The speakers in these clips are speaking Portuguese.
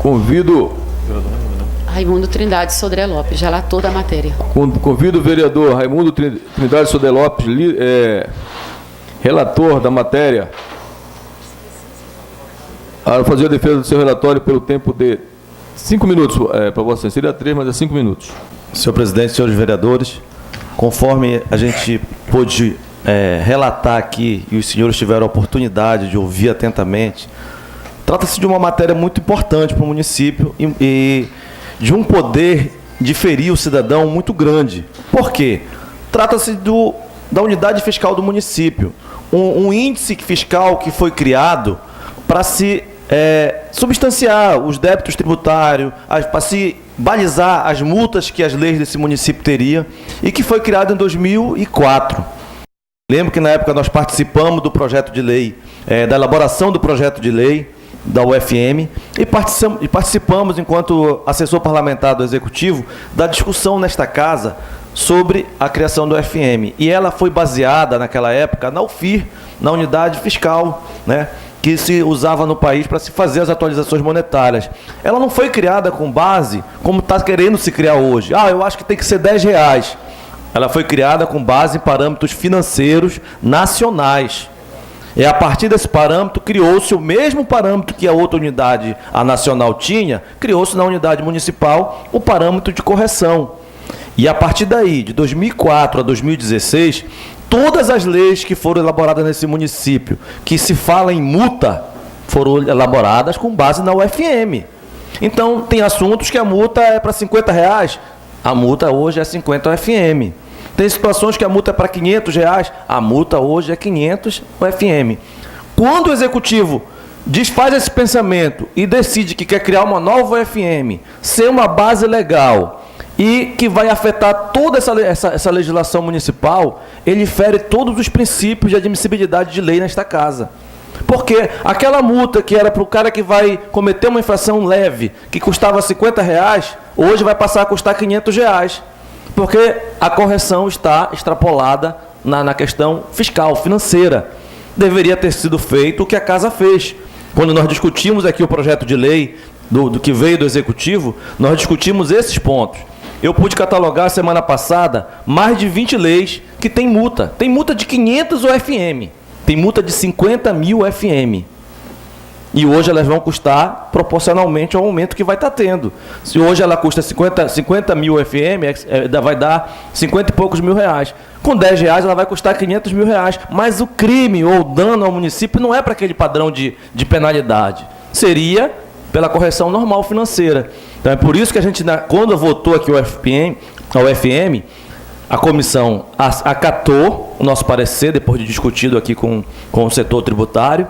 Convido Raimundo Trindade Sodré Lopes, relator da matéria. Convido o vereador Raimundo Trindade Sodré Lopes, relator da matéria, a fazer a defesa do seu relatório pelo tempo de 5 minutos, para você. Seria 3, mas é 5 minutos. Senhor presidente, senhores vereadores, conforme a gente pôde relatar aqui, e os senhores tiveram a oportunidade de ouvir atentamente, trata-se de uma matéria muito importante para o município e de um poder de ferir o cidadão muito grande. Por quê? Trata-se da unidade fiscal do município, um índice fiscal que foi criado para se substanciar os débitos tributários, para se balizar as multas que as leis desse município teriam, e que foi criado em 2004. Lembro que na época nós participamos do projeto de lei, da elaboração do projeto de lei da UFM, e participamos, enquanto assessor parlamentar do Executivo, da discussão nesta casa sobre a criação do UFM. E ela foi baseada, naquela época, na UFIR, na unidade fiscal, né, que se usava no país para se fazer as atualizações monetárias. Ela não foi criada com base como está querendo se criar hoje. Eu acho que tem que ser R$10. Ela foi criada com base em parâmetros financeiros nacionais. E a partir desse parâmetro, criou-se o mesmo parâmetro que a outra unidade, a nacional, tinha, criou-se na unidade municipal o parâmetro de correção. E a partir daí, de 2004 a 2016, todas as leis que foram elaboradas nesse município, que se fala em multa, foram elaboradas com base na UFM. Então, tem assuntos que a multa é para R$50, a multa hoje é 50 UFM. Tem situações que a multa é para R$500, a multa hoje é 500 UFM. Quando o Executivo desfaz esse pensamento e decide que quer criar uma nova UFM, ser uma base legal e que vai afetar toda essa legislação municipal, ele fere todos os princípios de admissibilidade de lei nesta casa. Porque aquela multa que era para o cara que vai cometer uma infração leve, que custava R$50, hoje vai passar a custar R$500. Porque a correção está extrapolada na questão fiscal, financeira. Deveria ter sido feito o que a casa fez. Quando nós discutimos aqui o projeto de lei do que veio do Executivo, nós discutimos esses pontos. Eu pude catalogar semana passada mais de 20 leis que tem multa. Tem multa de 500 UFM, tem multa de 50 mil UFM. E hoje elas vão custar proporcionalmente ao aumento que vai estar tendo. Se hoje ela custa 50 mil UFM, vai dar 50 e poucos mil reais. Com R$10 ela vai custar 500 mil reais. Mas o crime ou o dano ao município não é para aquele padrão de penalidade. Seria pela correção normal financeira. Então é por isso que a gente, quando votou aqui a UFM, a comissão acatou o nosso parecer, depois de discutido aqui com o setor tributário.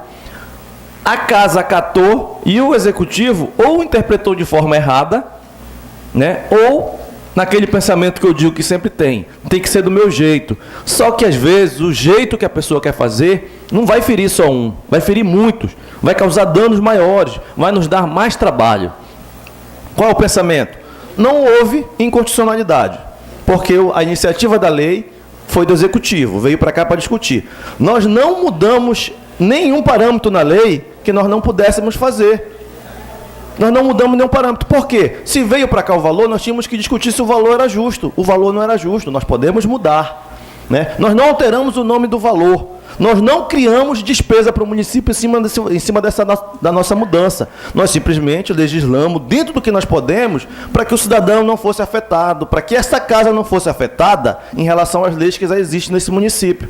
A casa acatou e o Executivo ou interpretou de forma errada, né, ou naquele pensamento que eu digo que sempre tem que ser do meu jeito. Só que às vezes o jeito que a pessoa quer fazer não vai ferir só um, vai ferir muitos, vai causar danos maiores, vai nos dar mais trabalho. Qual é o pensamento? Não houve inconstitucionalidade, porque a iniciativa da lei foi do Executivo, veio para cá para discutir. Nós não mudamos nenhum parâmetro na lei que nós não pudéssemos fazer. Nós não mudamos nenhum parâmetro. Por quê? Se veio para cá o valor, nós tínhamos que discutir se o valor era justo. O valor não era justo, nós podemos mudar, né? Nós não alteramos o nome do valor. Nós não criamos despesa para o município em cima da nossa mudança. Nós simplesmente legislamos dentro do que nós podemos para que o cidadão não fosse afetado, para que essa casa não fosse afetada em relação às leis que já existem nesse município.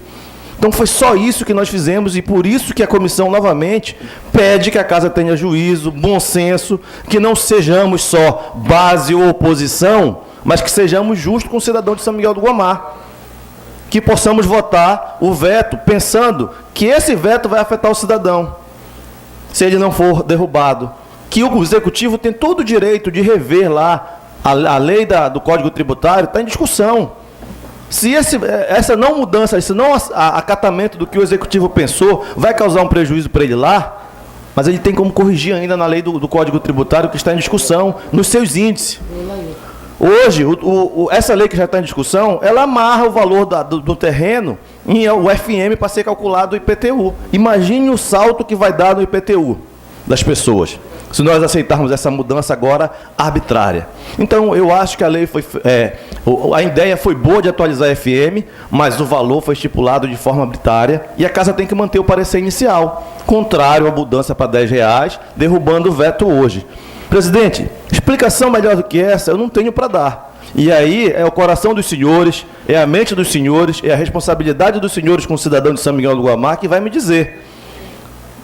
Então foi só isso que nós fizemos e por isso que a comissão novamente pede que a casa tenha juízo, bom senso, que não sejamos só base ou oposição, mas que sejamos justos com o cidadão de São Miguel do Guamá. Que possamos votar o veto pensando que esse veto vai afetar o cidadão, se ele não for derrubado. Que o Executivo tem todo o direito de rever lá a lei do Código Tributário, está em discussão. Se essa não mudança, esse não acatamento do que o Executivo pensou, vai causar um prejuízo para ele lá, mas ele tem como corrigir ainda na lei do Código Tributário que está em discussão, nos seus índices. Hoje, essa lei que já está em discussão, ela amarra o valor do terreno em UFM para ser calculado o IPTU. Imagine o salto que vai dar no IPTU das pessoas. se nós aceitarmos essa mudança agora arbitrária. Então, eu acho que a lei foi... a ideia foi boa de atualizar a FM, mas o valor foi estipulado de forma arbitrária e a Casa tem que manter o parecer inicial, contrário à mudança para R$10, derrubando o veto hoje. Presidente, explicação melhor do que essa eu não tenho para dar. E aí é o coração dos senhores, é a mente dos senhores, é a responsabilidade dos senhores com o cidadão de São Miguel do Guamá que vai me dizer.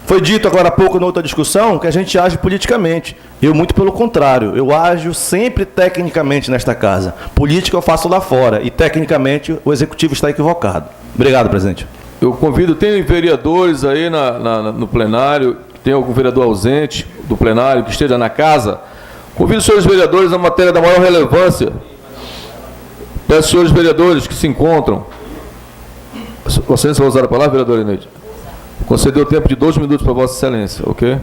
Foi dito agora há pouco, na outra discussão, que a gente age politicamente. Eu, muito pelo contrário, eu ajo sempre tecnicamente nesta casa. Política eu faço lá fora e, tecnicamente, o Executivo está equivocado. Obrigado, presidente. Eu convido, tem vereadores aí no plenário, tem algum vereador ausente do plenário que esteja na casa. Convido os senhores vereadores a matéria da maior relevância. Peço aos senhores vereadores que se encontram. Vocês vão usar a palavra, vereador Eneide? Concedeu tempo de 2 minutos para Vossa Excelência, ok?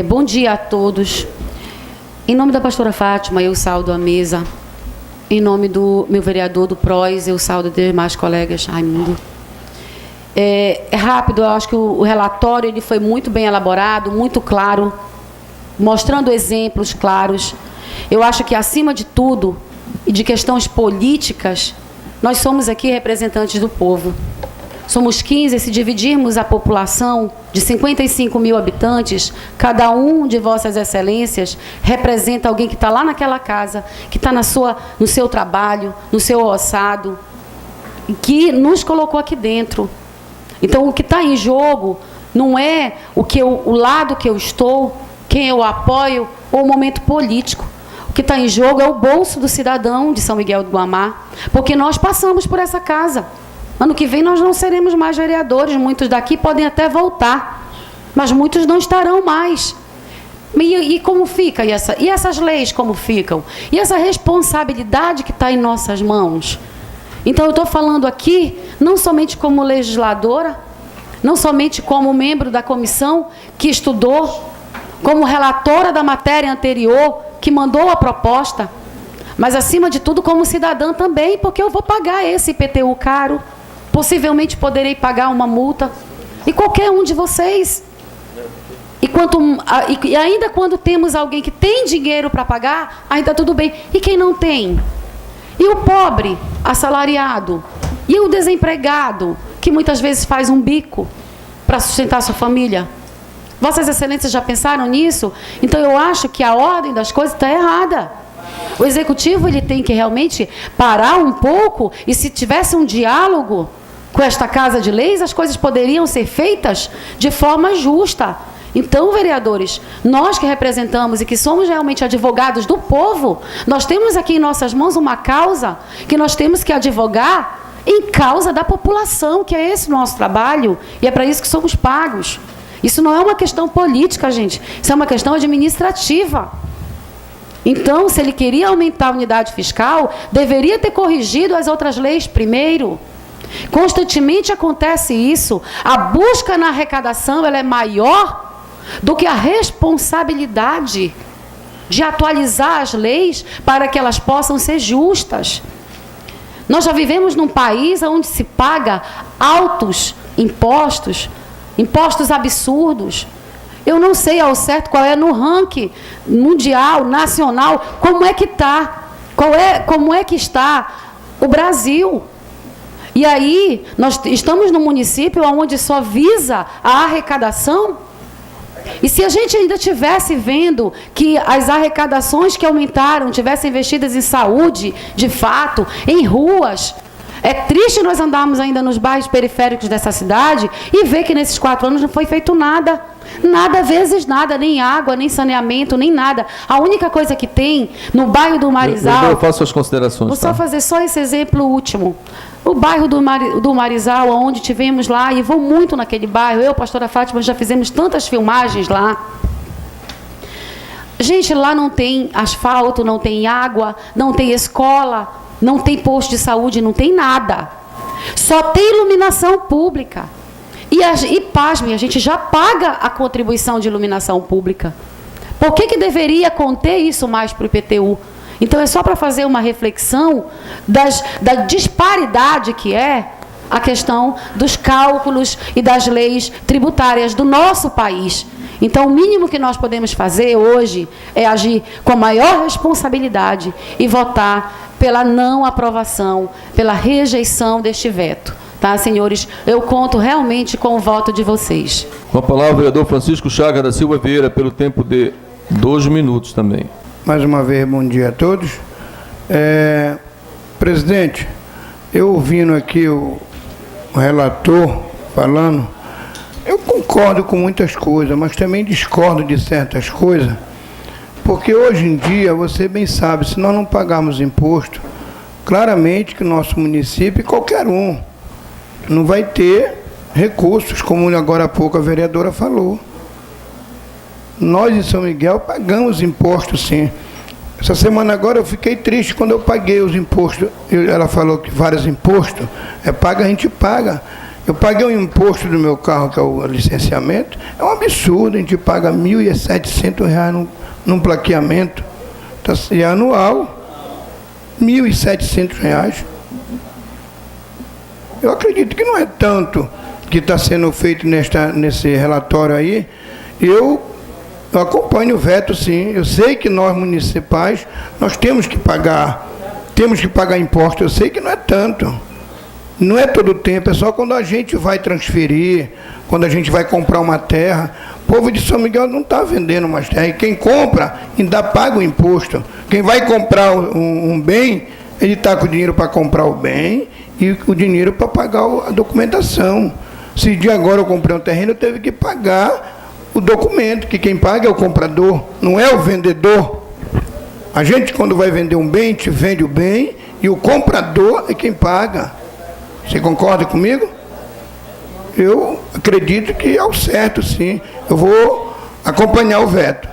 Bom dia a todos. Em nome da pastora Fátima, eu saúdo a mesa. Em nome do meu vereador do PROS, eu saúdo demais colegas. Raimundo. É rápido, eu acho que o relatório ele foi muito bem elaborado, muito claro, mostrando exemplos claros. Eu acho que, acima de tudo, e de questões políticas, nós somos aqui representantes do povo. Somos 15, se dividirmos a população de 55 mil habitantes, cada um de vossas excelências representa alguém que está lá naquela casa, que está no seu trabalho, no seu roçado, que nos colocou aqui dentro. Então, o que está em jogo não é o lado que eu estou, quem eu apoio ou o momento político. O que está em jogo é o bolso do cidadão de São Miguel do Guamá, porque nós passamos por essa casa. Ano que vem nós não seremos mais vereadores, muitos daqui podem até voltar, mas muitos não estarão mais. E como fica? E essas leis como ficam? E essa responsabilidade que está em nossas mãos? Então eu estou falando aqui, não somente como legisladora, não somente como membro da comissão que estudou, como relatora da matéria anterior, que mandou a proposta, mas acima de tudo como cidadã também, porque eu vou pagar esse IPTU caro, possivelmente poderei pagar uma multa, e qualquer um de vocês. E ainda quando temos alguém que tem dinheiro para pagar, ainda tudo bem. E quem não tem? E o pobre, assalariado? E o desempregado, que muitas vezes faz um bico para sustentar sua família? Vossas Excelências já pensaram nisso? Então eu acho que a ordem das coisas está errada. O Executivo ele tem que realmente parar um pouco, e se tivesse um diálogo com esta Casa de Leis, as coisas poderiam ser feitas de forma justa. Então, vereadores, nós que representamos e que somos realmente advogados do povo, nós temos aqui em nossas mãos uma causa que nós temos que advogar em causa da população, que é esse o nosso trabalho, e é para isso que somos pagos. Isso não é uma questão política, gente, isso é uma questão administrativa. Então, se ele queria aumentar a unidade fiscal, deveria ter corrigido as outras leis primeiro. Constantemente acontece isso. A busca na arrecadação ela é maior do que a responsabilidade de atualizar as leis para que elas possam ser justas. Nós já vivemos num país onde se paga altos impostos, impostos absurdos. Eu não sei ao certo qual é no ranking mundial, nacional, como é que está, como é que está o Brasil. E aí, nós estamos num município onde só visa a arrecadação. E se a gente ainda tivesse vendo que as arrecadações que aumentaram, tivessem investidas em saúde, de fato, em ruas, é triste nós andarmos ainda nos bairros periféricos dessa cidade e ver que nesses 4 anos não foi feito nada. Nada vezes nada, nem água, nem saneamento, nem nada. A única coisa que tem no bairro do Marizal... Eu faço as considerações. Vou só fazer só esse exemplo último. O bairro do Marizal, onde tivemos lá, e vou muito naquele bairro, eu, pastora Fátima, já fizemos tantas filmagens lá. Gente, lá não tem asfalto, não tem água, não tem escola, não tem posto de saúde, não tem nada. Só tem iluminação pública. E pasmem, a gente já paga a contribuição de iluminação pública. Por que deveria conter isso mais para o IPTU? Então, é só para fazer uma reflexão da disparidade que é a questão dos cálculos e das leis tributárias do nosso país. Então, o mínimo que nós podemos fazer hoje é agir com a maior responsabilidade e votar pela não aprovação, pela rejeição deste veto. Tá, senhores? Eu conto realmente com o voto de vocês. Com a palavra, o vereador Francisco Chagas da Silva Vieira, pelo tempo de 2 minutos também. Mais uma vez, bom dia a todos. Presidente, eu ouvindo aqui o relator falando, eu concordo com muitas coisas, mas também discordo de certas coisas, porque hoje em dia, você bem sabe, se nós não pagarmos imposto, claramente que o nosso município, qualquer um, não vai ter recursos, como agora há pouco a vereadora falou. Nós em São Miguel pagamos impostos, sim. Essa semana agora eu fiquei triste quando eu paguei os impostos. Ela falou que vários impostos, paga, a gente paga. Eu paguei o imposto do meu carro, que é o licenciamento, é um absurdo, a gente paga R$ 1.700 num plaqueamento, é anual, R$ 1.700. Eu acredito que não é tanto que está sendo feito nesse relatório aí. Eu acompanho o veto, sim. Eu sei que nós municipais, nós temos que pagar imposto. Eu sei que não é tanto. Não é todo o tempo, é só quando a gente vai transferir, quando a gente vai comprar uma terra. O povo de São Miguel não está vendendo mais terra. E quem compra ainda paga o imposto. Quem vai comprar um bem, ele está com o dinheiro para comprar o bem e o dinheiro para pagar a documentação. Se de agora eu comprei um terreno, eu teve que pagar o documento, que quem paga é o comprador, não é o vendedor. A gente, quando vai vender um bem, a gente vende o bem e o comprador é quem paga. Você concorda comigo? Eu acredito que é o certo, sim. Eu vou acompanhar o veto.